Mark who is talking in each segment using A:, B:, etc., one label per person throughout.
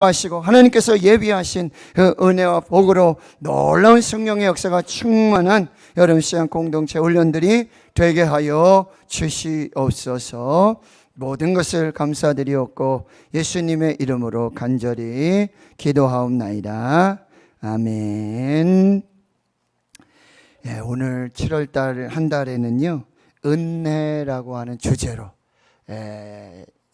A: 하시고 하나님께서 예비하신 그 은혜와 복으로 놀라운 성령의 역사가 충만한 여름 시간 공동체 훈련들이 되게 하여 주시옵소서. 모든 것을 감사드리옵고 예수님의 이름으로 간절히 기도하옵나이다. 아멘. 오늘 7월달 한 달에는요, 은혜라고 하는 주제로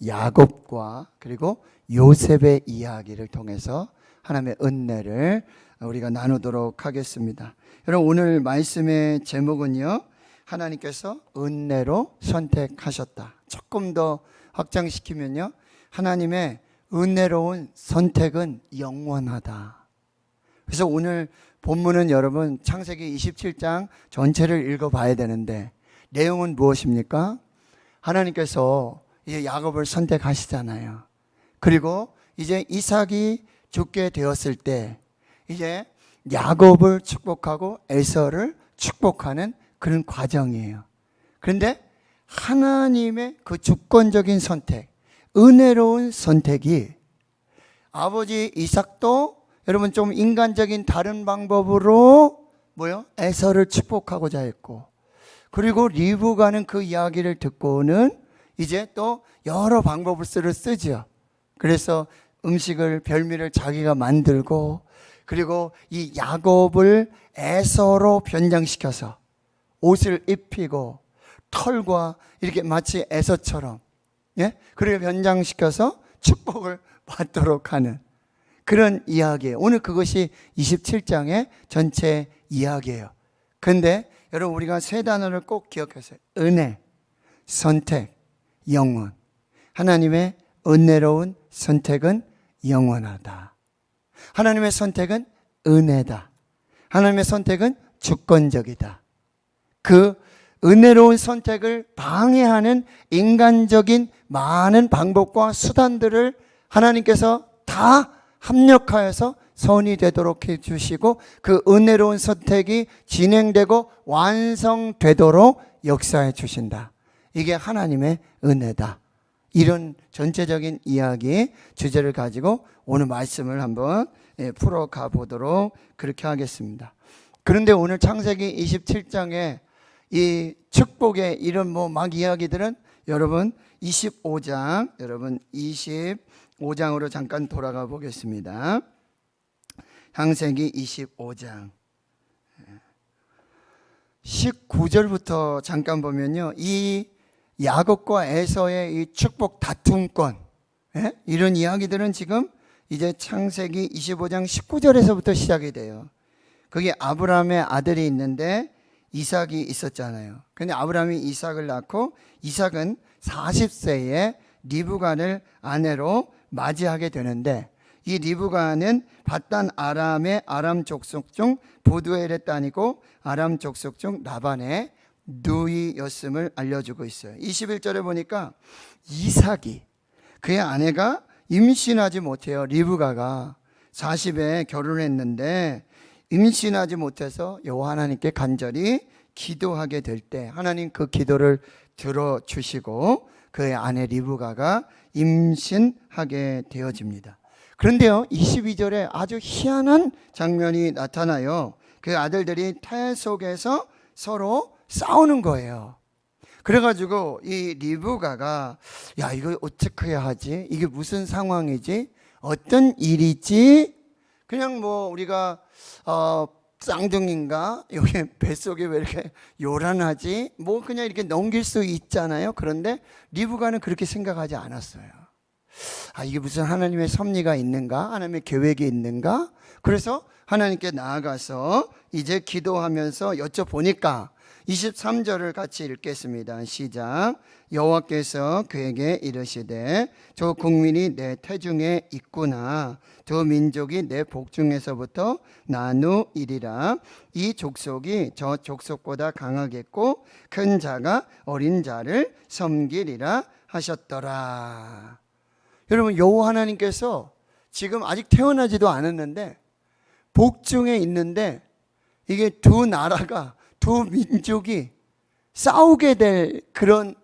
A: 야곱과 그리고 요셉의 이야기를 통해서 하나님의 은혜를 우리가 나누도록 하겠습니다. 여러분, 오늘 말씀의 제목은요, 하나님께서 은혜로 선택하셨다. 조금 더 확장시키면요, 하나님의 은혜로운 선택은 영원하다. 그래서 오늘 본문은 여러분 창세기 27장 전체를 읽어봐야 되는데, 내용은 무엇입니까? 하나님께서 이제 야곱을 선택하시잖아요. 그리고 이제 이삭이 죽게 되었을 때 이제 야곱을 축복하고 에서를 축복하는 그런 과정이에요. 그런데 하나님의 그 주권적인 선택, 은혜로운 선택이 아버지 이삭도 여러분 좀 인간적인 다른 방법으로 에서를 축복하고자 했고, 그리고 리브가는 그 이야기를 듣고는 이제 또 여러 방법을 쓰죠. 그래서 음식을, 별미를 자기가 만들고, 그리고 이 야곱을 에서로 변장시켜서 옷을 입히고 털과 이렇게 마치 에서처럼, 그렇게 변장시켜서 축복을 받도록 하는 그런 이야기예요. 오늘 그것이 27장의 전체 이야기예요. 그런데 여러분, 우리가 세 단어를 꼭 기억하세요. 은혜, 선택, 영원. 하나님의 은혜로운 선택은 영원하다. 하나님의 선택은 은혜다. 하나님의 선택은 주권적이다. 그 은혜로운 선택을 방해하는 인간적인 많은 방법과 수단들을 하나님께서 다 합력하여서 선이 되도록 해주시고, 그 은혜로운 선택이 진행되고 완성되도록 역사해 주신다. 이게 하나님의 은혜다. 이런 전체적인 이야기 주제를 가지고 오늘 말씀을 한번 풀어가 보도록 그렇게 하겠습니다. 그런데 오늘 창세기 27장에 이 축복의 이런 막 이야기들은 여러분 25장으로 잠깐 돌아가 보겠습니다. 창세기 25장 19절부터 잠깐 보면요, 이 야곱과 에서의 이 축복 다툼권, 이런 이야기들은 지금 이제 창세기 25장 19절에서부터 시작이 돼요. 거기 아브라함의 아들이 있는데 이삭이 있었잖아요. 근데 아브라함이 이삭을 낳고, 이삭은 40세에 리브간을 아내로 맞이하게 되는데, 이 리브간은 밧단 아람의 아람 족속 중 보두엘의 딸이고 아람 족속 중 라반의 누이였음을 알려주고 있어요. 21절에 보니까 이삭이, 그의 아내가 임신하지 못해요. 리브가가 40에 결혼했는데 임신하지 못해서 여호와 하나님께 간절히 기도하게 될 때 하나님 그 기도를 들어주시고 그의 아내 리브가가 임신하게 되어집니다. 그런데요, 22절에 아주 희한한 장면이 나타나요. 그 아들들이 태 속에서 서로 싸우는 거예요. 그래가지고 이 리브가가, 야, 이거 어떻게 해야 하지? 이게 무슨 상황이지? 어떤 일이지? 그냥 우리가 쌍둥이인가? 여기 뱃속에 왜 이렇게 요란하지? 그냥 이렇게 넘길 수 있잖아요. 그런데 리브가는 그렇게 생각하지 않았어요. 이게 무슨 하나님의 섭리가 있는가? 하나님의 계획이 있는가? 그래서 하나님께 나아가서 이제 기도하면서 여쭤보니까 23절을 같이 읽겠습니다. 시작. 여호와께서 그에게 이르시되 저 국민이 내 태중에 있구나. 저 민족이 내 복중에서부터 나누이리라. 이 족속이 저 족속보다 강하겠고 큰 자가 어린 자를 섬기리라 하셨더라. 여러분, 여호와 하나님께서 지금 아직 태어나지도 않았는데 복중에 있는데, 이게 두 나라가, 두 민족이 싸우게 될 그런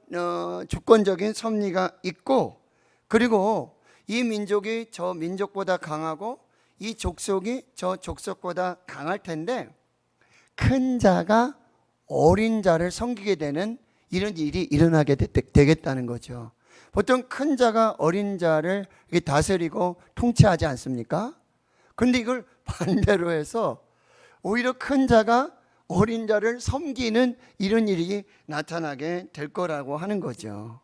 A: 주권적인 섭리가 있고, 그리고 이 민족이 저 민족보다 강하고 이 족속이 저 족속보다 강할 텐데 큰 자가 어린 자를 섬기게 되는 이런 일이 일어나게 되겠다는 거죠. 보통 큰 자가 어린 자를 다스리고 통치하지 않습니까? 그런데 이걸 반대로 해서 오히려 큰 자가 어린 자를 섬기는 이런 일이 나타나게 될 거라고 하는 거죠.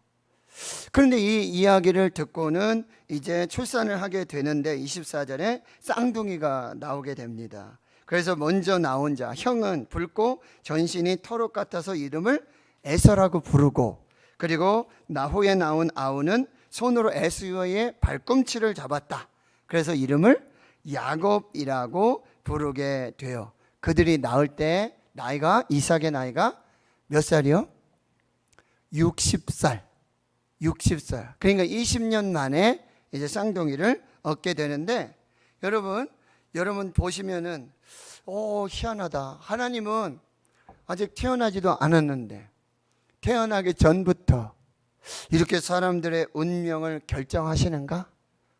A: 그런데 이 이야기를 듣고는 이제 출산을 하게 되는데 24절에 쌍둥이가 나오게 됩니다. 그래서 먼저 나온 자 형은 붉고 전신이 털옷 같아서 이름을 에서라고 부르고, 그리고 나후에 나온 아우는 손으로 에서의 발꿈치를 잡았다. 그래서 이름을 야곱이라고 부르게 돼요. 그들이 낳을 때 나이가, 이삭의 나이가 몇 살이요? 60살. 그러니까 20년 만에 이제 쌍둥이를 얻게 되는데, 여러분 보시면은 희한하다. 하나님은 아직 태어나지도 않았는데 태어나기 전부터 이렇게 사람들의 운명을 결정하시는가?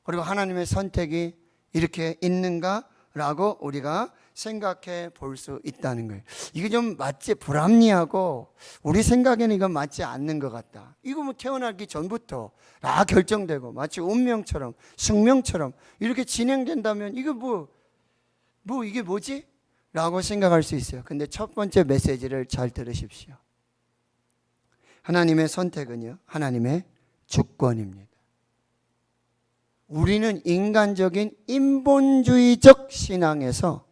A: 그리고 하나님의 선택이 이렇게 있는가라고 우리가 생각해 볼 수 있다는 거예요. 이게 좀 불합리하고 우리 생각에는 이건 맞지 않는 것 같다. 이거 뭐 태어나기 전부터 다 결정되고 마치 운명처럼 숙명처럼 이렇게 진행된다면 이거 이게 뭐지? 라고 생각할 수 있어요. 근데 첫 번째 메시지를 잘 들으십시오. 하나님의 선택은요, 하나님의 주권입니다. 우리는 인간적인 인본주의적 신앙에서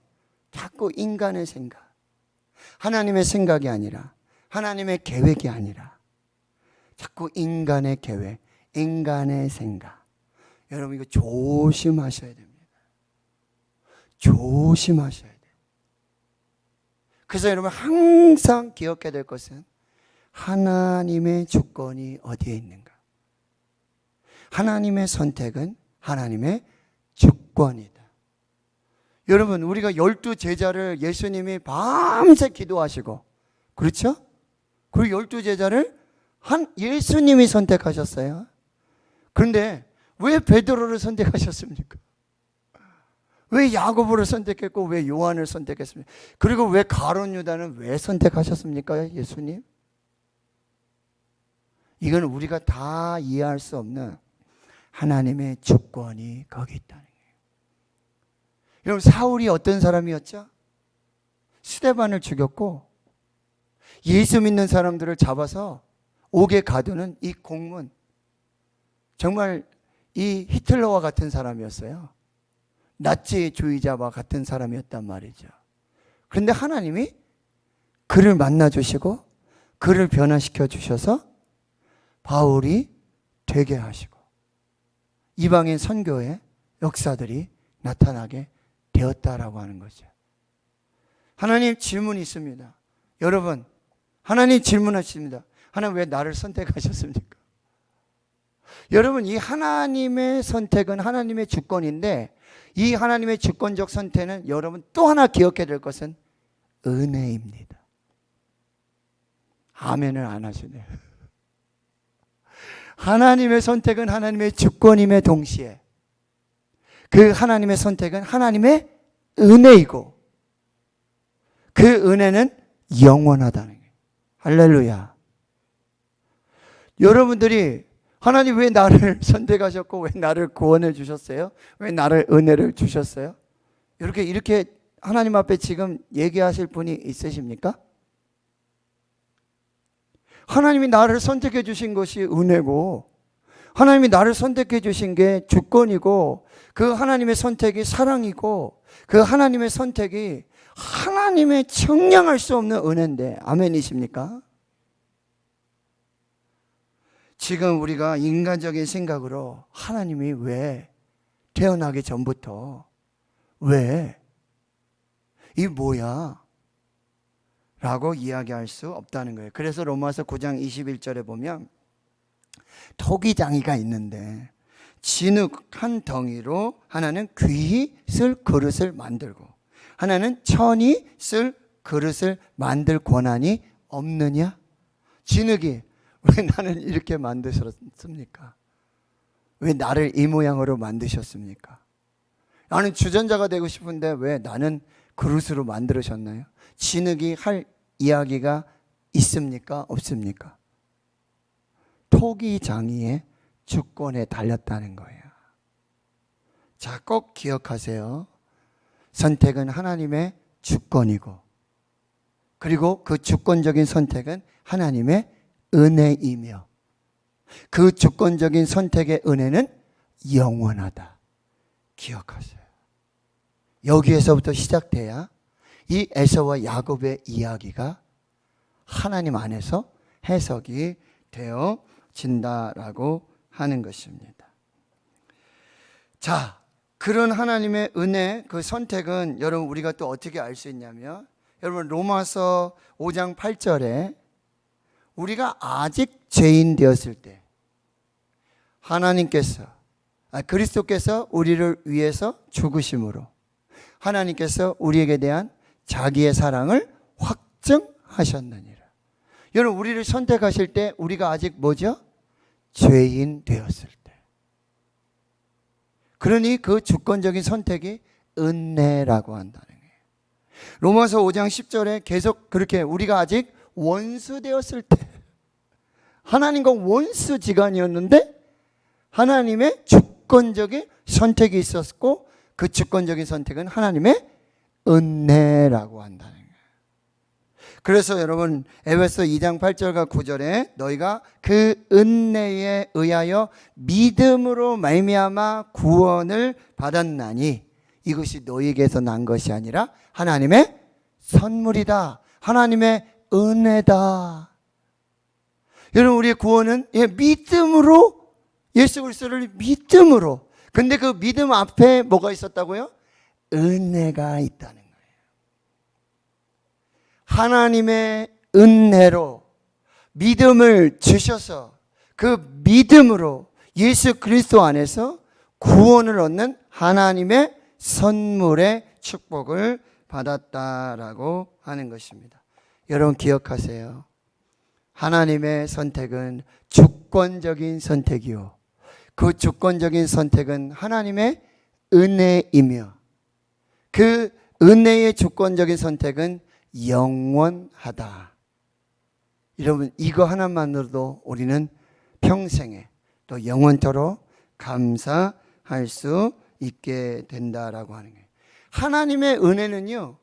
A: 자꾸 인간의 생각, 하나님의 생각이 아니라, 하나님의 계획이 아니라 자꾸 인간의 계획, 인간의 생각. 여러분 이거 조심하셔야 됩니다. 조심하셔야 돼요. 그래서 여러분 항상 기억해야 될 것은 하나님의 주권이 어디에 있는가? 하나님의 선택은 하나님의 주권이다. 여러분 우리가 12 제자를 예수님이 밤새 기도하시고, 그렇죠? 그 12 제자를 예수님이 선택하셨어요. 그런데 왜 베드로를 선택하셨습니까? 왜 야고보를 선택했고 왜 요한을 선택했습니까? 그리고 왜 가룟 유다는 왜 선택하셨습니까? 예수님? 이건 우리가 다 이해할 수 없는 하나님의 주권이 거기 있다는 거예요. 여러분 사울이 어떤 사람이었죠? 스데반을 죽였고 예수 믿는 사람들을 잡아서 옥에 가두는 이 공문, 정말 이 히틀러와 같은 사람이었어요. 나치주의자와 같은 사람이었단 말이죠. 그런데 하나님이 그를 만나주시고 그를 변화시켜 주셔서 바울이 되게 하시고 이방인 선교의 역사들이 나타나게 되었다라고 하는 거죠. 하나님 질문이 있습니다. 여러분, 하나님 질문하십니다. 하나님 왜 나를 선택하셨습니까? 여러분, 이 하나님의 선택은 하나님의 주권인데 이 하나님의 주권적 선택은 여러분 또 하나 기억해야 될 것은 은혜입니다. 아멘을 안 하시네요. 하나님의 선택은 하나님의 주권임에 동시에 그 하나님의 선택은 하나님의 은혜이고 그 은혜는 영원하다는 거예요. 할렐루야. 여러분들이 하나님 왜 나를 선택하셨고 왜 나를 구원해 주셨어요? 왜 나를 은혜를 주셨어요? 이렇게 하나님 앞에 지금 얘기하실 분이 있으십니까? 하나님이 나를 선택해 주신 것이 은혜고 하나님이 나를 선택해 주신 게 주권이고 그 하나님의 선택이 사랑이고 그 하나님의 선택이 하나님의 청량할 수 없는 은혜인데 아멘이십니까? 지금 우리가 인간적인 생각으로 하나님이 왜 태어나기 전부터 왜 이 뭐야? 라고 이야기할 수 없다는 거예요. 그래서 로마서 9장 21절에 보면 토기장이가 있는데 진흙 한 덩이로 하나는 귀히 쓸 그릇을 만들고 하나는 천히 쓸 그릇을 만들 권한이 없느냐? 진흙이 왜 나는 이렇게 만드셨습니까? 왜 나를 이 모양으로 만드셨습니까? 나는 주전자가 되고 싶은데 왜 나는 그릇으로 만들으셨나요? 진흙이 할 이야기가 있습니까? 없습니까? 토기장이의 주권에 달렸다는 거예요. 자, 꼭 기억하세요. 선택은 하나님의 주권이고, 그리고 그 주권적인 선택은 하나님의 은혜이며, 그 주권적인 선택의 은혜는 영원하다. 기억하세요. 여기에서부터 시작돼야 이 에서와 야곱의 이야기가 하나님 안에서 해석이 되어진다라고 하는 것입니다. 자, 그런 하나님의 은혜, 그 선택은 여러분 우리가 또 어떻게 알 수 있냐면, 여러분 로마서 5장 8절에 우리가 아직 죄인 되었을 때 하나님께서, 그리스도께서 우리를 위해서 죽으심으로 하나님께서 우리에게 대한 자기의 사랑을 확증하셨느니라. 여러분 우리를 선택하실 때 우리가 아직 뭐죠? 죄인 되었을 때. 그러니 그 주권적인 선택이 은혜라고 한다는 거예요. 로마서 5장 10절에 계속 그렇게 우리가 아직 원수 되었을 때, 하나님과 원수지간이었는데 하나님의 주권적인 선택이 있었고, 그 주권적인 선택은 하나님의 은혜라고 한다는 거예요. 그래서 여러분 에베소 2장 8절과 9절에 너희가 그 은혜에 의하여 믿음으로 말미암아 구원을 받았나니 이것이 너희에게서 난 것이 아니라 하나님의 선물이다. 하나님의 은혜다. 여러분 우리의 구원은 믿음으로, 예수 그리스도를 믿음으로. 근데 그 믿음 앞에 뭐가 있었다고요? 은혜가 있다는 거예요. 하나님의 은혜로 믿음을 주셔서 그 믿음으로 예수 그리스도 안에서 구원을 얻는 하나님의 선물의 축복을 받았다라고 하는 것입니다. 여러분 기억하세요. 하나님의 선택은 주권적인 선택이요, 그 주권적인 선택은 하나님의 은혜이며, 그 은혜의 주권적인 선택은 영원하다. 여러분 이거 하나만으로도 우리는 평생에 또 영원토록 감사할 수 있게 된다라고 하는 거예요. 하나님의 은혜는요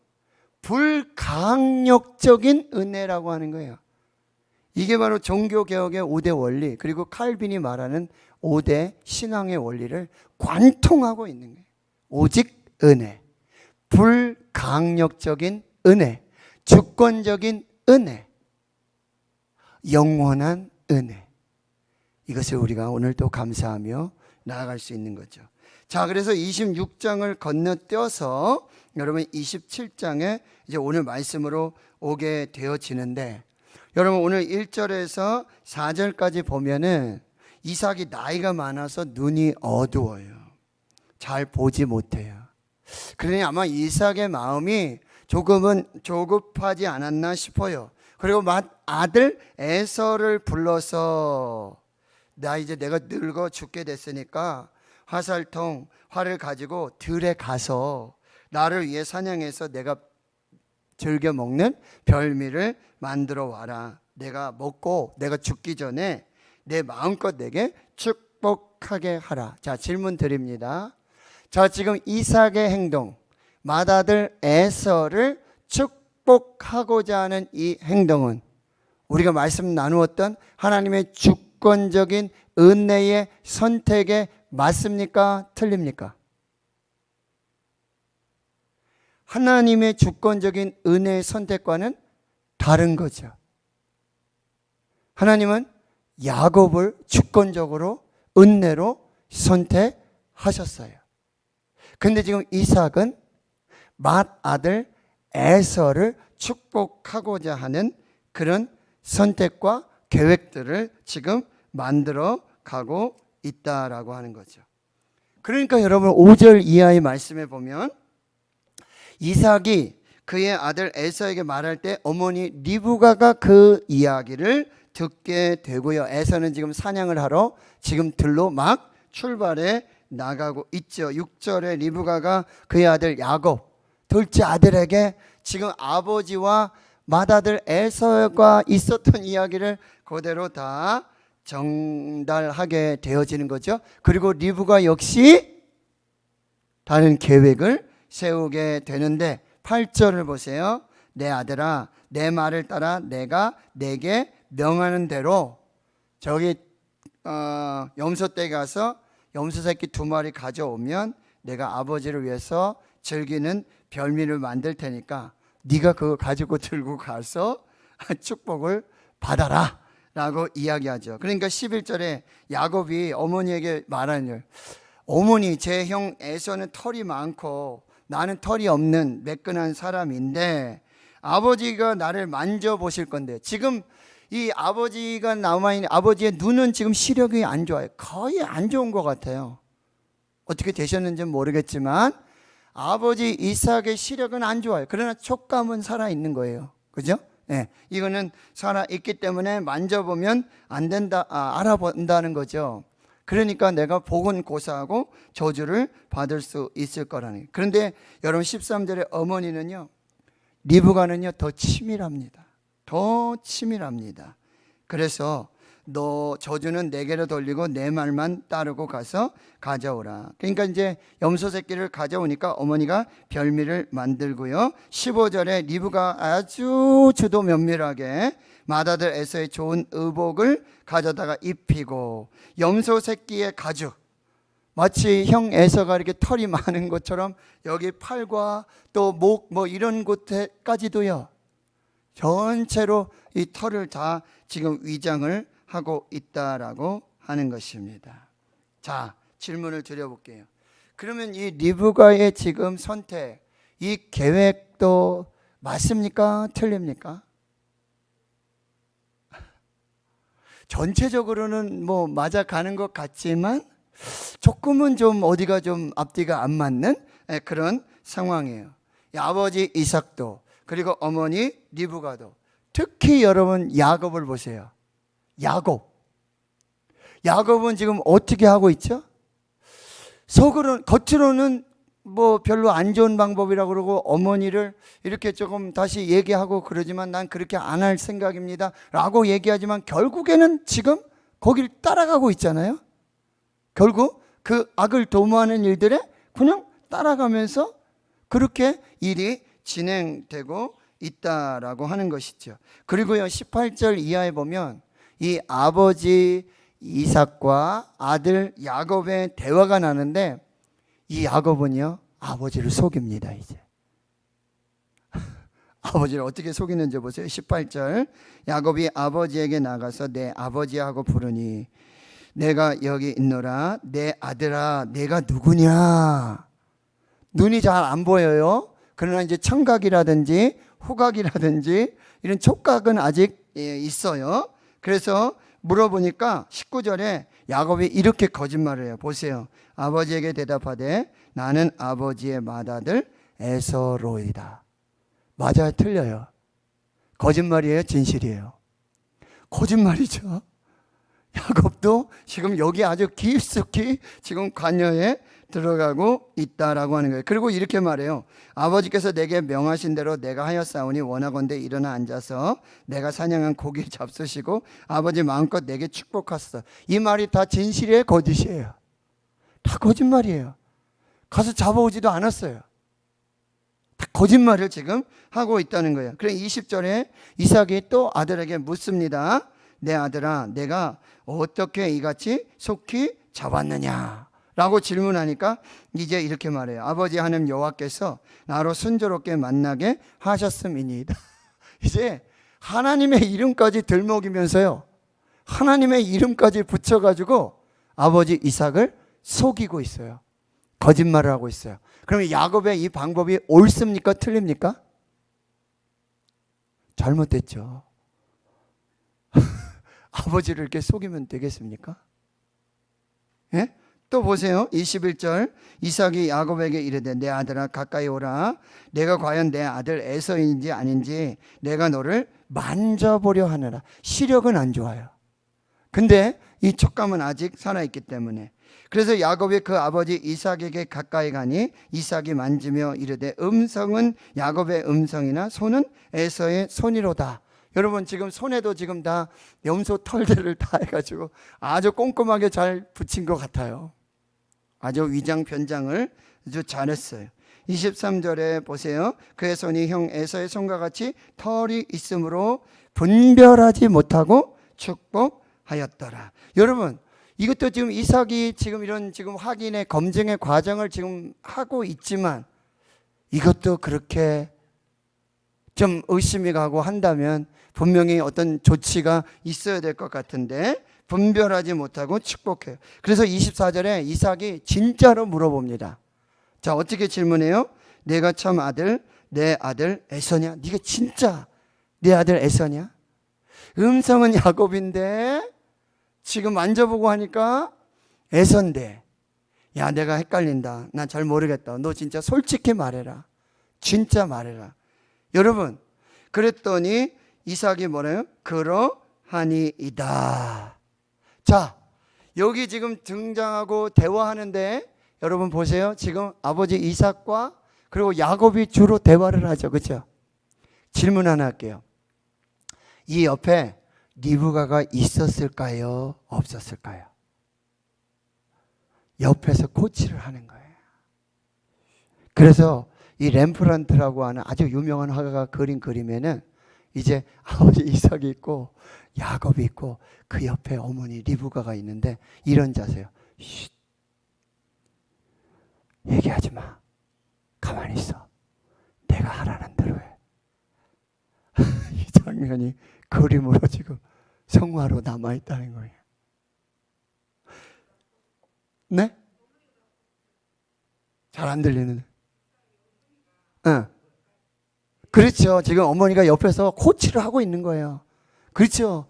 A: 불강력적인 은혜라고 하는 거예요. 이게 바로 종교개혁의 5대 원리, 그리고 칼빈이 말하는 5대 신앙의 원리를 관통하고 있는 거예요. 오직 은혜, 불강력적인 은혜, 주권적인 은혜, 영원한 은혜. 이것을 우리가 오늘 또 감사하며 나아갈 수 있는 거죠. 자, 그래서 26장을 건너뛰어서 여러분 27장에 이제 오늘 말씀으로 오게 되어지는데, 여러분 오늘 1절에서 4절까지 보면은 이삭이 나이가 많아서 눈이 어두워요. 잘 보지 못해요. 그러니 아마 이삭의 마음이 조금은 조급하지 않았나 싶어요. 그리고 아들 에서를 불러서 내가 늙어 죽게 됐으니까 화살통 활을 가지고 들에 가서 나를 위해 사냥해서 내가 즐겨 먹는 별미를 만들어 와라. 내가 먹고 내가 죽기 전에 내 마음껏 내게 축복하게 하라. 자, 질문 드립니다. 자, 지금 이삭의 행동, 맏아들 에서를 축복하고자 하는 이 행동은 우리가 말씀 나누었던 하나님의 주권적인 은혜의 선택에 맞습니까? 틀립니까? 하나님의 주권적인 은혜의 선택과는 다른 거죠. 하나님은 야곱을 주권적으로 은혜로 선택하셨어요. 근데 지금 이삭은 맏아들 에서를 축복하고자 하는 그런 선택과 계획들을 지금 만들어 가고 있다라고 하는 거죠. 그러니까 여러분 5절 이하의 말씀에 보면 이삭이 그의 아들 에서에게 말할 때 어머니 리브가가 그 이야기를 듣게 되고요. 에서는 지금 사냥을 하러 지금 들로 막 출발해 나가고 있죠. 6절에 리브가가 그의 아들 야곱 둘째 아들에게 지금 아버지와 맏아들 에서가 있었던 이야기를 그대로 다 전달하게 되어지는 거죠. 그리고 리브가 역시 다른 계획을 세우게 되는데 8절을 보세요. 내 아들아 내 말을 따라 내가 내게 명하는 대로 저기 염소떼 가서 염소 새끼 2마리 가져오면 내가 아버지를 위해서 즐기는 별미를 만들 테니까 네가 그거 가지고 들고 가서 축복을 받아라 라고 이야기하죠. 그러니까 11절에 야곱이 어머니에게 말하는 일, 어머니 제 형 에서는 털이 많고 나는 털이 없는 매끈한 사람인데 아버지가 나를 만져보실 건데 지금 이 아버지가 남아있는 아버지의 눈은 지금 시력이 안 좋아요. 거의 안 좋은 것 같아요. 어떻게 되셨는지는 모르겠지만 아버지 이삭의 시력은 안 좋아요. 그러나 촉감은 살아있는 거예요. 그죠? 네, 이거는 살아있기 때문에 만져보면 안 된다, 알아본다는 거죠. 그러니까 내가 복은 고사하고 저주를 받을 수 있을 거라는 거예요. 그런데 여러분 13절의 어머니는요, 리브가는요 더 치밀합니다. 더 치밀합니다. 그래서 너 저주는 내게로 돌리고 내 말만 따르고 가서 가져오라. 그러니까 이제 염소 새끼를 가져오니까 어머니가 별미를 만들고요. 15절에 리브가 아주 주도 면밀하게 맏아들 에서의 좋은 의복을 가져다가 입히고 염소 새끼의 가죽, 마치 형 에서가 이렇게 털이 많은 것처럼 여기 팔과 또 목 뭐 이런 곳까지도요 전체로 이 털을 다 지금 위장을 하고 있다라고 하는 것입니다. 자, 질문을 드려볼게요. 그러면 이 리브가의 지금 선택, 이 계획도 맞습니까? 틀립니까? 전체적으로는 뭐 맞아가는 것 같지만 조금은 좀 어디가 좀 앞뒤가 안 맞는 그런 상황이에요. 아버지 이삭도 그리고 어머니 리브가도, 특히 여러분 야곱을 보세요. 야곱은 지금 어떻게 하고 있죠? 겉으로는 뭐 별로 안 좋은 방법이라고 그러고 어머니를 이렇게 조금 다시 얘기하고 그러지만 난 그렇게 안 할 생각입니다 라고 얘기하지만 결국에는 지금 거기를 따라가고 있잖아요. 결국 그 악을 도모하는 일들에 그냥 따라가면서 그렇게 일이 진행되고 있다라고 하는 것이죠. 그리고요 18절 이하에 보면 이 아버지 이삭과 아들 야곱의 대화가 나는데 이 야곱은요 아버지를 속입니다. 이제 아버지를 어떻게 속이는지 보세요. 18절 야곱이 아버지에게 나가서 내 아버지하고 부르니 내가 여기 있노라. 내 아들아 내가 누구냐. 눈이 잘 안 보여요. 그러나 이제 청각이라든지 후각이라든지 이런 촉각은 아직 있어요. 그래서 물어보니까 19절에 야곱이 이렇게 거짓말을 해요. 보세요. 아버지에게 대답하되 나는 아버지의 맏아들 에서로이다. 맞아요? 틀려요? 거짓말이에요? 진실이에요? 거짓말이죠. 야곱도 지금 여기 아주 깊숙이 지금 관여에 들어가고 있다라고 하는 거예요. 그리고 이렇게 말해요. 아버지께서 내게 명하신 대로 내가 하였사오니 원하건대 일어나 앉아서 내가 사냥한 고기를 잡수시고 아버지 마음껏 내게 축복하소서. 이 말이 다 진실이에요? 거짓이에요? 다 거짓말이에요. 가서 잡아오지도 않았어요. 다 거짓말을 지금 하고 있다는 거예요. 그래 20절에 이삭이 또 아들에게 묻습니다. 내 아들아 내가 어떻게 이같이 속히 잡았느냐 라고 질문하니까 이제 이렇게 말해요. 아버지 하나님 여호와께서 나로 순조롭게 만나게 하셨음이니이다. 이제 하나님의 이름까지 들먹이면서요 하나님의 이름까지 붙여가지고 아버지 이삭을 속이고 있어요. 거짓말을 하고 있어요. 그러면 야곱의 이 방법이 옳습니까? 틀립니까? 잘못됐죠. 아버지를 이렇게 속이면 되겠습니까? 예? 또 보세요. 21절 이삭이 야곱에게 이르되 내 아들아 가까이 오라. 내가 과연 내 아들 에서인지 아닌지 내가 너를 만져보려 하느라. 시력은 안 좋아요. 근데 이 촉감은 아직 살아있기 때문에 그래서 야곱이 그 아버지 이삭에게 가까이 가니 이삭이 만지며 이르되 음성은 야곱의 음성이나 손은 에서의 손이로다. 여러분 지금 손에도 지금 다 염소 털들을 다 해가지고 아주 꼼꼼하게 잘 붙인 것 같아요. 아주 위장 변장을 아주 잘했어요. 23절에 보세요. 그의 손이 형 에서의 손과 같이 털이 있으므로 분별하지 못하고 축복하였더라. 여러분 이것도 지금 이삭이 지금 이런 지금 확인의 검증의 과정을 지금 하고 있지만 이것도 그렇게 좀 의심이 가고 한다면 분명히 어떤 조치가 있어야 될 것 같은데 분별하지 못하고 축복해요. 그래서 24절에 이삭이 진짜로 물어봅니다. 자, 어떻게 질문해요? 내가 참 아들, 내 아들 에서냐? 네가 진짜 내 아들 에서냐? 음성은 야곱인데 지금 만져보고 하니까 에서인데, 야 내가 헷갈린다. 난 잘 모르겠다. 너 진짜 솔직히 말해라. 진짜 말해라. 여러분 그랬더니 이삭이 뭐래요? 그러하니이다. 자, 여기 지금 등장하고 대화하는데 여러분 보세요. 지금 아버지 이삭과 그리고 야곱이 주로 대화를 하죠. 그렇죠? 질문 하나 할게요. 이 옆에 리브가가 있었을까요? 없었을까요? 옆에서 코치를 하는 거예요. 그래서 이 렘프란트라고 하는 아주 유명한 화가가 그린 그림에는 이제 아버지 이삭이 있고 야곱이 있고 그 옆에 어머니 리브가가 있는데 이런 자세요. 쉿. 얘기하지 마. 가만히 있어. 내가 하라는 대로 해. 이 장면이 그림으로 지금 성화로 남아있다는 거예요. 네? 잘 안 들리는데. 응. 그렇죠. 지금 어머니가 옆에서 코치를 하고 있는 거예요. 그렇죠.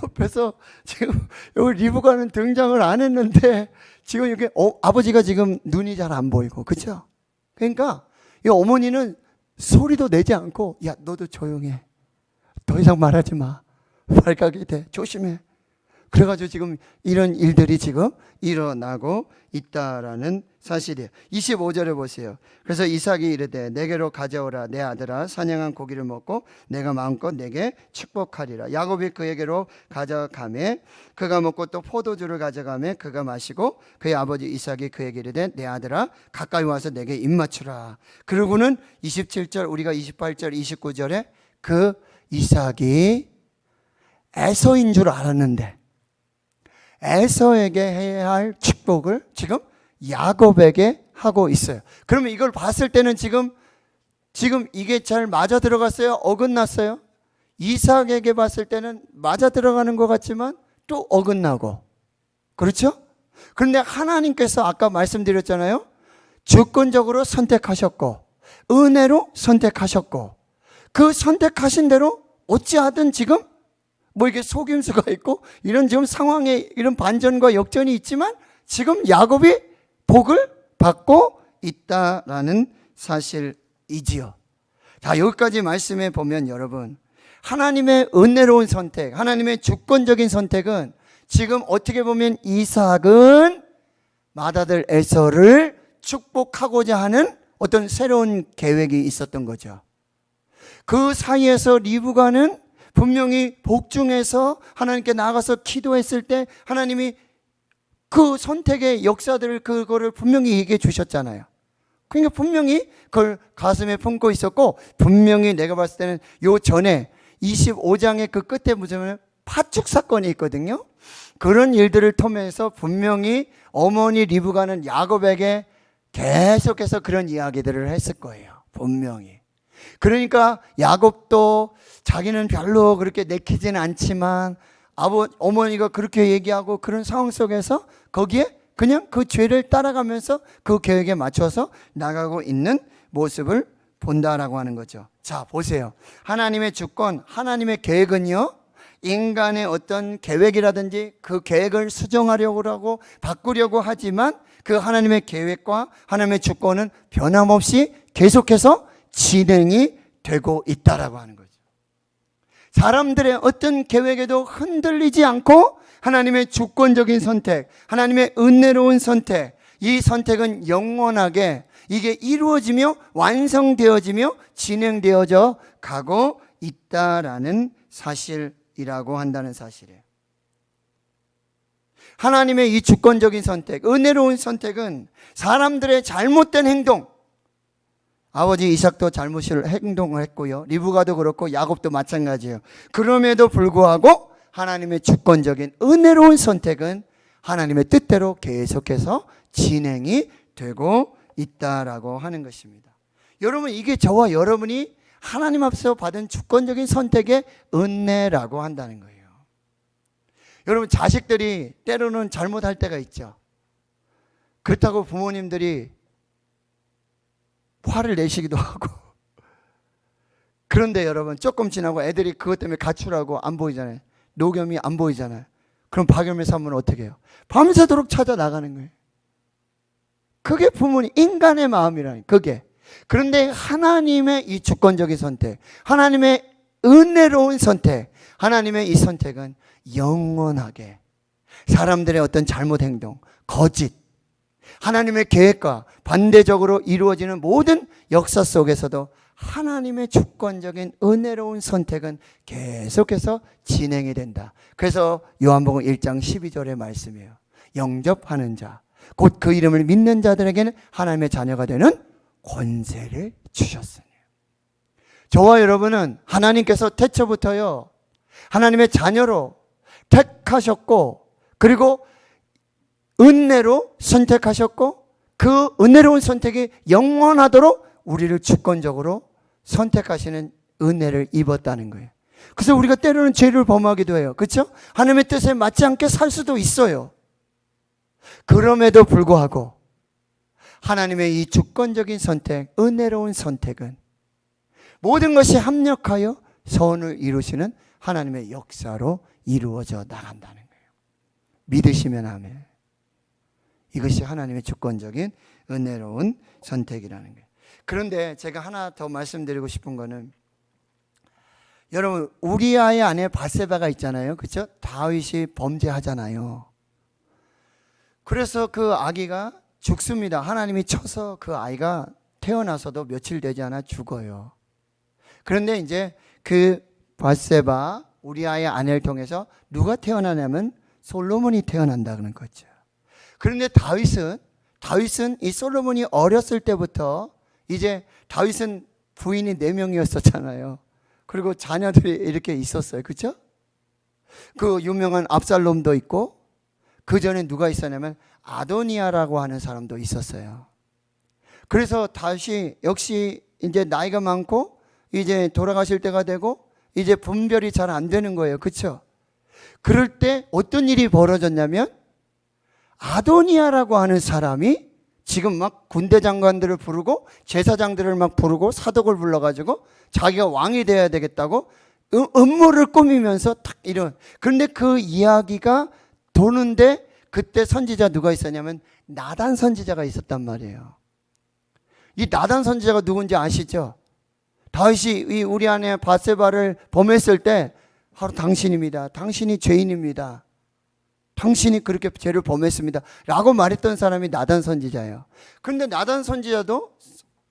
A: 옆에서 지금 여기 리브가는 등장을 안 했는데 지금 이렇게 아버지가 지금 눈이 잘 안 보이고, 그렇죠? 그러니까 이 어머니는 소리도 내지 않고 야 너도 조용해. 더 이상 말하지 마. 발각이 돼. 조심해. 그래가지고 지금 이런 일들이 지금 일어나고 있다라는 사실이에요. 25절에 보세요. 그래서 이삭이 이르되 내게로 가져오라. 내 아들아 사냥한 고기를 먹고 내가 마음껏 내게 축복하리라. 야곱이 그에게로 가져가매 그가 먹고 또 포도주를 가져가매 그가 마시고 그의 아버지 이삭이 그에게 이르되 내 아들아 가까이 와서 내게 입맞추라. 그러고는 27절 우리가 28절 29절에 그 이삭이 에서인 줄 알았는데 에서에게 해야 할 축복을 지금 야곱에게 하고 있어요. 그러면 이걸 봤을 때는 지금 이게 잘 맞아 들어갔어요? 어긋났어요? 이삭에게 봤을 때는 맞아 들어가는 것 같지만 또 어긋나고. 그렇죠? 그런데 하나님께서 아까 말씀드렸잖아요. 주권적으로 선택하셨고 은혜로 선택하셨고 그 선택하신 대로 어찌하든 지금 뭐 이게 속임수가 있고 이런 지금 상황에 이런 반전과 역전이 있지만 지금 야곱이 복을 받고 있다라는 사실이지요. 자, 여기까지 말씀해 보면 여러분 하나님의 은혜로운 선택, 하나님의 주권적인 선택은 지금 어떻게 보면 이삭은 맏아들 에서를 축복하고자 하는 어떤 새로운 계획이 있었던 거죠. 그 사이에서 리브가는 분명히 복중에서 하나님께 나가서 기도했을 때 하나님이 그 선택의 역사들을 그거를 분명히 얘기해 주셨잖아요. 그러니까 분명히 그걸 가슴에 품고 있었고 분명히 내가 봤을 때는 요 전에 25장의 그 끝에 무슨 파축 사건이 있거든요. 그런 일들을 통해서 분명히 어머니 리브가는 야곱에게 계속해서 그런 이야기들을 했을 거예요. 분명히. 그러니까 야곱도 자기는 별로 그렇게 내키지는 않지만 어머니가 그렇게 얘기하고 그런 상황 속에서 거기에 그냥 그 죄를 따라가면서 그 계획에 맞춰서 나가고 있는 모습을 본다라고 하는 거죠. 자, 보세요. 하나님의 주권, 하나님의 계획은요, 인간의 어떤 계획이라든지 그 계획을 수정하려고 하고 바꾸려고 하지만 그 하나님의 계획과 하나님의 주권은 변함없이 계속해서 진행이 되고 있다라고 하는 거죠. 사람들의 어떤 계획에도 흔들리지 않고 하나님의 주권적인 선택, 하나님의 은혜로운 선택, 이 선택은 영원하게 이게 이루어지며 완성되어지며 진행되어져 가고 있다라는 사실이라고 한다는 사실이에요. 하나님의 이 주권적인 선택, 은혜로운 선택은 사람들의 잘못된 행동, 아버지 이삭도 잘못을 행동을 했고요, 리브가도 그렇고 야곱도 마찬가지예요. 그럼에도 불구하고 하나님의 주권적인 은혜로운 선택은 하나님의 뜻대로 계속해서 진행이 되고 있다라고 하는 것입니다. 여러분, 이게 저와 여러분이 하나님 앞에서 받은 주권적인 선택의 은혜라고 한다는 거예요. 여러분, 자식들이 때로는 잘못할 때가 있죠. 그렇다고 부모님들이 화를 내시기도 하고. 그런데 여러분, 조금 지나고 애들이 그것 때문에 가출하고 안 보이잖아요. 노겸이 안 보이잖아요. 그럼 박연미 사모는 어떻게 해요? 밤새도록 찾아 나가는 거예요. 그게 부모님, 인간의 마음이라니, 그게. 그런데 하나님의 이 주권적인 선택, 하나님의 은혜로운 선택, 하나님의 이 선택은 영원하게 사람들의 어떤 잘못 행동, 거짓, 하나님의 계획과 반대적으로 이루어지는 모든 역사 속에서도 하나님의 주권적인 은혜로운 선택은 계속해서 진행이 된다. 그래서 요한복음 1장 12절의 말씀이에요. 영접하는 자, 곧 그 이름을 믿는 자들에게는 하나님의 자녀가 되는 권세를 주셨으니. 저와 여러분은 하나님께서 태초부터요, 하나님의 자녀로 택하셨고, 그리고 은혜로 선택하셨고, 그 은혜로운 선택이 영원하도록 우리를 주권적으로 선택하시는 은혜를 입었다는 거예요. 그래서 우리가 때로는 죄를 범하기도 해요. 그렇죠? 하나님의 뜻에 맞지 않게 살 수도 있어요. 그럼에도 불구하고 하나님의 이 주권적인 선택, 은혜로운 선택은 모든 것이 합력하여 선을 이루시는 하나님의 역사로 이루어져 나간다는 거예요. 믿으시면 아멘. 이것이 하나님의 주권적인 은혜로운 선택이라는 거예요. 그런데 제가 하나 더 말씀드리고 싶은 거는, 여러분, 우리아의 아내 밧세바가 있잖아요. 그렇죠? 다윗이 범죄하잖아요. 그래서 그 아기가 죽습니다. 하나님이 쳐서 그 아이가 태어나서도 며칠 되지 않아 죽어요. 그런데 이제 그 밧세바, 우리아의 아내를 통해서 누가 태어나냐면 솔로몬이 태어난다는 거죠. 그런데 다윗은 이 솔로몬이 어렸을 때부터, 이제 다윗은 부인이 4명이었었잖아요. 그리고 자녀들이 이렇게 있었어요. 그렇죠? 그 유명한 압살롬도 있고, 그 전에 누가 있었냐면 아도니아라고 하는 사람도 있었어요. 그래서 다윗이 역시 이제 나이가 많고 이제 돌아가실 때가 되고 이제 분별이 잘 안 되는 거예요. 그렇죠? 그럴 때 어떤 일이 벌어졌냐면, 아도니아라고 하는 사람이 지금 막 군대 장관들을 부르고 제사장들을 막 부르고 사독을 불러가지고 자기가 왕이 돼야 되겠다고 음모를 꾸미면서 탁 이런. 그런데 그 이야기가 도는데 그때 선지자 누가 있었냐면 나단 선지자가 있었단 말이에요. 이 나단 선지자가 누군지 아시죠? 다윗이 이 우리 아내 밧세바를 범했을 때 바로 당신입니다. 당신이 죄인입니다. 당신이 그렇게 죄를 범했습니다. 라고 말했던 사람이 나단 선지자예요. 그런데 나단 선지자도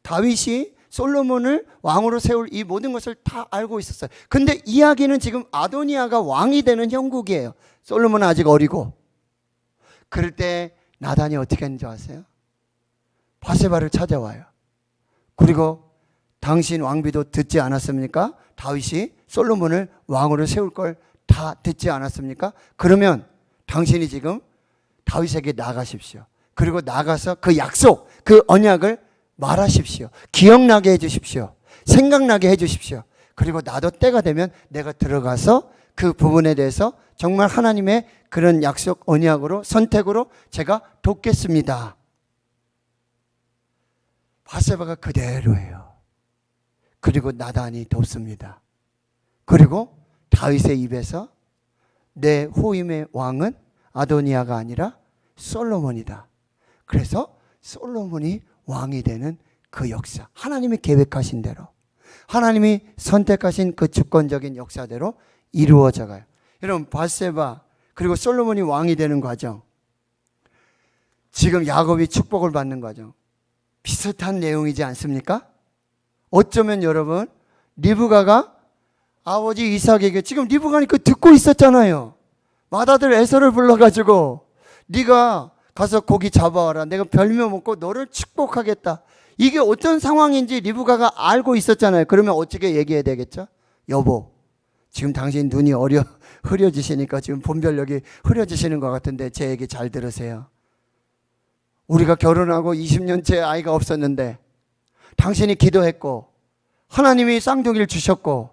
A: 다윗이 솔로몬을 왕으로 세울 이 모든 것을 다 알고 있었어요. 근데 이야기는 지금 아도니아가 왕이 되는 형국이에요. 솔로몬은 아직 어리고. 그럴 때 나단이 어떻게 했는지 아세요? 밧세바를 찾아와요. 그리고 당신 왕비도 듣지 않았습니까? 다윗이 솔로몬을 왕으로 세울 걸 다 듣지 않았습니까? 그러면 당신이 지금 다윗에게 나가십시오. 그리고 나가서 그 약속, 그 언약을 말하십시오. 기억나게 해주십시오. 생각나게 해주십시오. 그리고 나도 때가 되면 내가 들어가서 그 부분에 대해서 정말 하나님의 그런 약속, 언약으로, 선택으로 제가 돕겠습니다. 밧세바가 그대로예요. 그리고 나단이 돕습니다. 그리고 다윗의 입에서 내 후임의 왕은 아도니아가 아니라 솔로몬이다. 그래서 솔로몬이 왕이 되는 그 역사, 하나님이 계획하신 대로, 하나님이 선택하신 그 주권적인 역사대로 이루어져 가요. 여러분, 밧세바, 그리고 솔로몬이 왕이 되는 과정, 지금 야곱이 축복을 받는 과정, 비슷한 내용이지 않습니까? 어쩌면 여러분, 리브가가 아버지 이삭에게, 지금 리브가는 그 듣고 있었잖아요. 맏아들 에서를 불러가지고 네가 가서 고기 잡아와라, 내가 별며 먹고 너를 축복하겠다. 이게 어떤 상황인지 리브가가 알고 있었잖아요. 그러면 어떻게 얘기해야 되겠죠? 여보, 지금 당신 눈이 흐려지시니까 지금 분별력이 흐려지시는 것 같은데 제 얘기 잘 들으세요. 우리가 결혼하고 20년째 아이가 없었는데 당신이 기도했고 하나님이 쌍둥이를 주셨고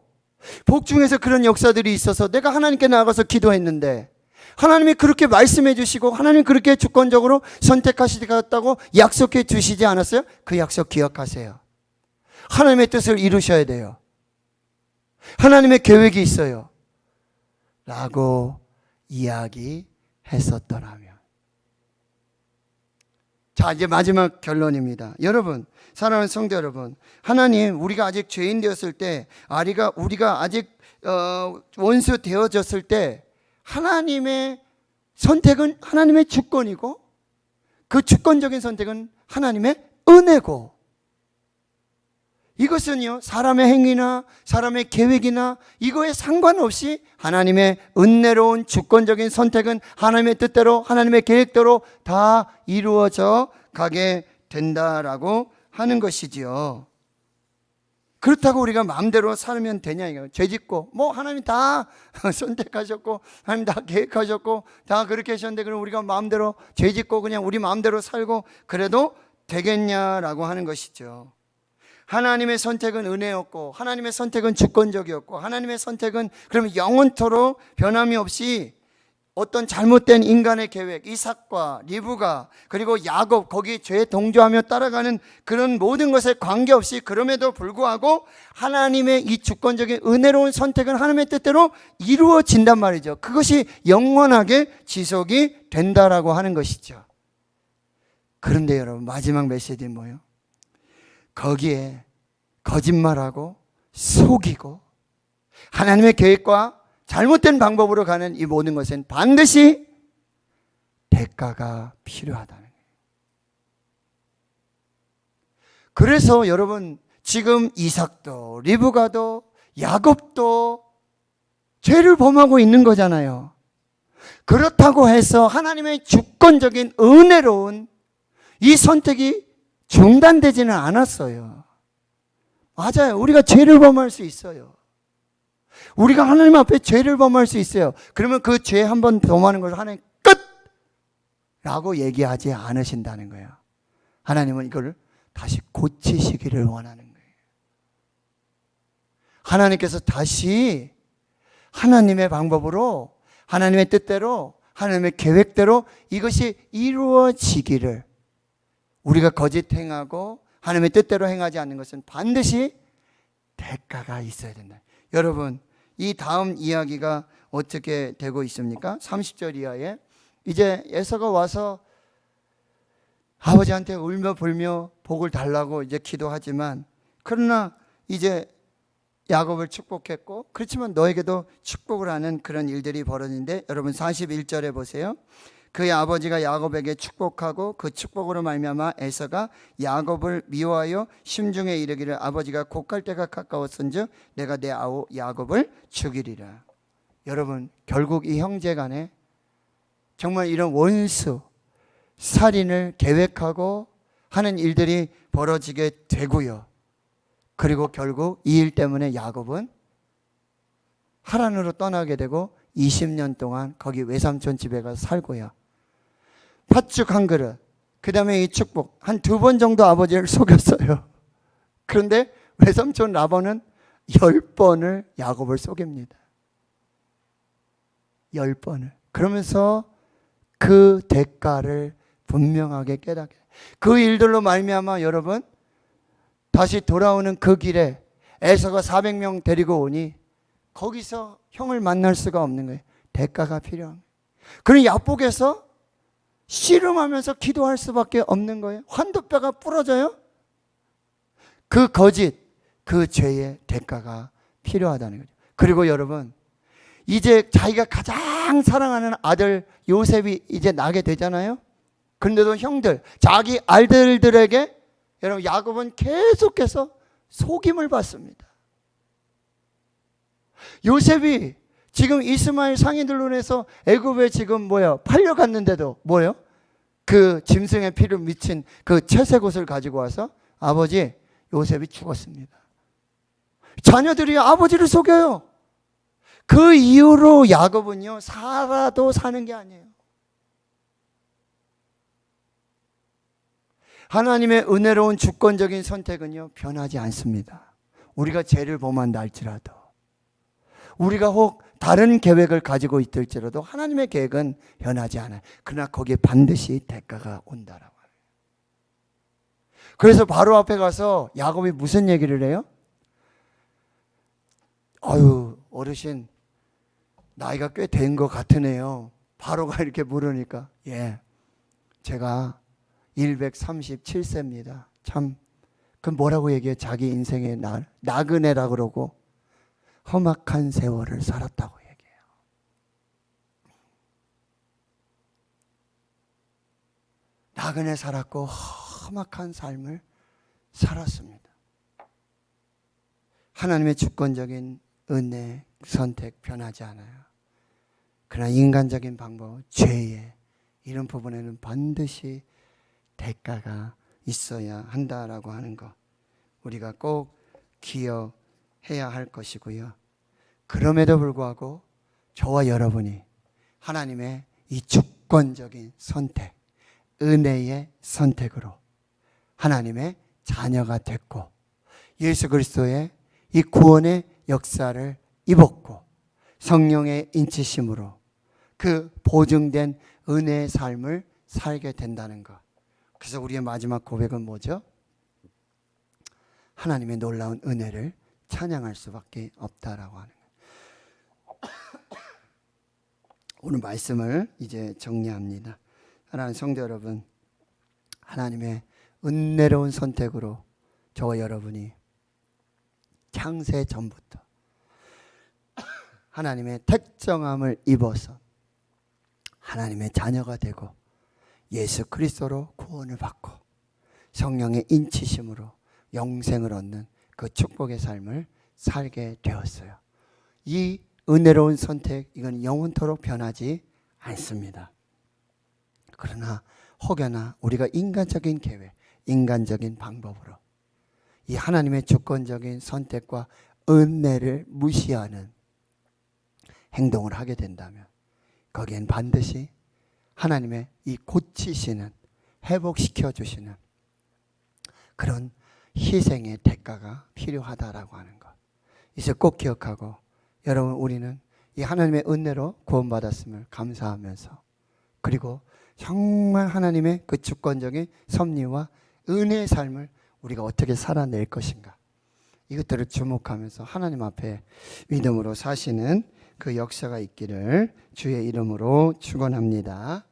A: 복중에서 그런 역사들이 있어서 내가 하나님께 나아가서 기도했는데 하나님이 그렇게 말씀해 주시고 하나님이 그렇게 주권적으로 선택하시겠다고 약속해 주시지 않았어요? 그 약속 기억하세요. 하나님의 뜻을 이루셔야 돼요. 하나님의 계획이 있어요 라고 이야기했었더라면. 자, 이제 마지막 결론입니다. 여러분, 사랑하는 성도 여러분, 하나님, 우리가 아직 죄인 되었을 때, 우리가 아직 원수 되어졌을 때 하나님의 선택은 하나님의 주권이고 그 주권적인 선택은 하나님의 은혜고, 이것은요 사람의 행위나 사람의 계획이나 이거에 상관없이 하나님의 은혜로운 주권적인 선택은 하나님의 뜻대로 하나님의 계획대로 다 이루어져 가게 된다라고 하는 것이지요. 그렇다고 우리가 마음대로 살면 되냐 이거예요. 죄짓고 뭐 하나님 다 선택하셨고 하나님 다 계획하셨고 다 그렇게 하셨는데 그럼 우리가 마음대로 죄짓고 그냥 우리 마음대로 살고 그래도 되겠냐라고 하는 것이죠. 하나님의 선택은 은혜였고 하나님의 선택은 주권적이었고 하나님의 선택은 그러면 영원토록 변함이 없이 어떤 잘못된 인간의 계획, 이삭과 리브가 그리고 야곱, 거기 죄에 동조하며 따라가는 그런 모든 것에 관계없이 그럼에도 불구하고 하나님의 이 주권적인 은혜로운 선택은 하나님의 뜻대로 이루어진단 말이죠. 그것이 영원하게 지속이 된다라고 하는 것이죠. 그런데 여러분, 마지막 메시지는 뭐예요? 거기에 거짓말하고 속이고 하나님의 계획과 잘못된 방법으로 가는 이 모든 것은 반드시 대가가 필요하다는 거예요. 그래서 여러분, 지금 이삭도 리브가도 야곱도 죄를 범하고 있는 거잖아요. 그렇다고 해서 하나님의 주권적인 은혜로운 이 선택이 중단되지는 않았어요. 맞아요. 우리가 죄를 범할 수 있어요. 우리가 하나님 앞에 죄를 범할 수 있어요. 그러면 그 죄 한 번 범하는 것을 하나님 끝! 라고 얘기하지 않으신다는 거예요. 하나님은 이걸 다시 고치시기를 원하는 거예요. 하나님께서 다시 하나님의 방법으로 하나님의 뜻대로 하나님의 계획대로 이것이 이루어지기를, 우리가 거짓 행하고 하나님의 뜻대로 행하지 않는 것은 반드시 대가가 있어야 된다. 여러분, 이 다음 이야기가 어떻게 되고 있습니까? 30절 이하에 이제 에서가 와서 아버지한테 울며 불며 복을 달라고 이제 기도하지만, 그러나 이제 야곱을 축복했고 그렇지만 너에게도 축복을 하는 그런 일들이 벌어지는데, 여러분 41절에 보세요. 그의 아버지가 야곱에게 축복하고 그 축복으로 말미암아 에서가 야곱을 미워하여 심중에 이르기를 아버지가 곧 갈 때가 가까웠은즉 내가 내 아우 야곱을 죽이리라. 여러분, 결국 이 형제 간에 정말 이런 원수 살인을 계획하고 하는 일들이 벌어지게 되고요. 그리고 결국 이 일 때문에 야곱은 하란으로 떠나게 되고 20년 동안 거기 외삼촌 집에 가서 살고요. 팥죽 한 그릇, 그 다음에 이 축복, 한 2번 정도 아버지를 속였어요. 그런데 외삼촌 라반은 10번을 야곱을 속입니다. 10번을. 그러면서 그 대가를 분명하게 깨닫게, 그 일들로 말미암아 여러분 다시 돌아오는 그 길에 에서가 400명 데리고 오니 거기서 형을 만날 수가 없는 거예요. 대가가 필요한 거예요. 그럼 야복에서 씨름하면서 기도할 수밖에 없는 거예요. 환도뼈가 부러져요. 그 거짓, 그 죄의 대가가 필요하다는 거죠. 그리고 여러분, 이제 자기가 가장 가장 사랑하는 아들 요셉이 이제 나게 되잖아요. 그런데도 형들, 자기 아들들에게 여러분 야곱은 계속해서 속임을 받습니다. 요셉이 지금 이스마엘 상인들로 인해서 애굽에 지금 팔려갔는데도 그 짐승의 피를 묻힌 그 채색옷을 가지고 와서 아버지 요셉이 죽었습니다. 자녀들이 아버지를 속여요. 그 이후로 야곱은요 살아도 사는 게 아니에요. 하나님의 은혜로운 주권적인 선택은요 변하지 않습니다. 우리가 죄를 범한다 할지라도, 우리가 혹 다른 계획을 가지고 있을지라도 하나님의 계획은 변하지 않아요. 그러나 거기에 반드시 대가가 온다라고 해요. 그래서 바로 앞에 가서 야곱이 무슨 얘기를 해요? 아유 어르신 나이가 꽤 된 것 같으네요. 바로가 이렇게 물으니까 제가 137세입니다. 참 그 뭐라고 얘기해요? 자기 인생의 나그네라 그러고 험악한 세월을 살았다고 얘기해요. 나그네 살았고 험악한 삶을 살았습니다. 하나님의 주권적인 은혜, 선택 변하지 않아요. 그러나 인간적인 방법, 죄의 이런 부분에는 반드시 대가가 있어야 한다라고 하는 것, 우리가 꼭 기억해야 할 것이고요. 그럼에도 불구하고 저와 여러분이 하나님의 이 주권적인 선택, 은혜의 선택으로 하나님의 자녀가 됐고 예수 그리스도의 이 구원의 역사를 입었고 성령의 인치심으로 그 보증된 은혜의 삶을 살게 된다는 것. 그래서 우리의 마지막 고백은 뭐죠? 하나님의 놀라운 은혜를 찬양할 수밖에 없다라고 하는 거예요. 오늘 말씀을 이제 정리합니다. 사랑하는 성도 여러분, 하나님의 은혜로운 선택으로 저와 여러분이 창세 전부터 하나님의 택정함을 입어서 하나님의 자녀가 되고 예수 그리스도로 구원을 받고 성령의 인치심으로 영생을 얻는 그 축복의 삶을 살게 되었어요. 이 은혜로운 선택, 이건 영원토록 변하지 않습니다. 그러나 혹여나 우리가 인간적인 계획, 인간적인 방법으로 이 하나님의 주권적인 선택과 은혜를 무시하는 행동을 하게 된다면 거기엔 반드시 하나님의 이 고치시는, 회복시켜 주시는 그런 희생의 대가가 필요하다라고 하는 것, 이제 꼭 기억하고, 여러분 우리는 이 하나님의 은혜로 구원받았음을 감사하면서, 그리고 정말 하나님의 그 주권적인 섭리와 은혜의 삶을 우리가 어떻게 살아낼 것인가, 이것들을 주목하면서 하나님 앞에 믿음으로 사시는 그 역사가 있기를 주의 이름으로 축원합니다.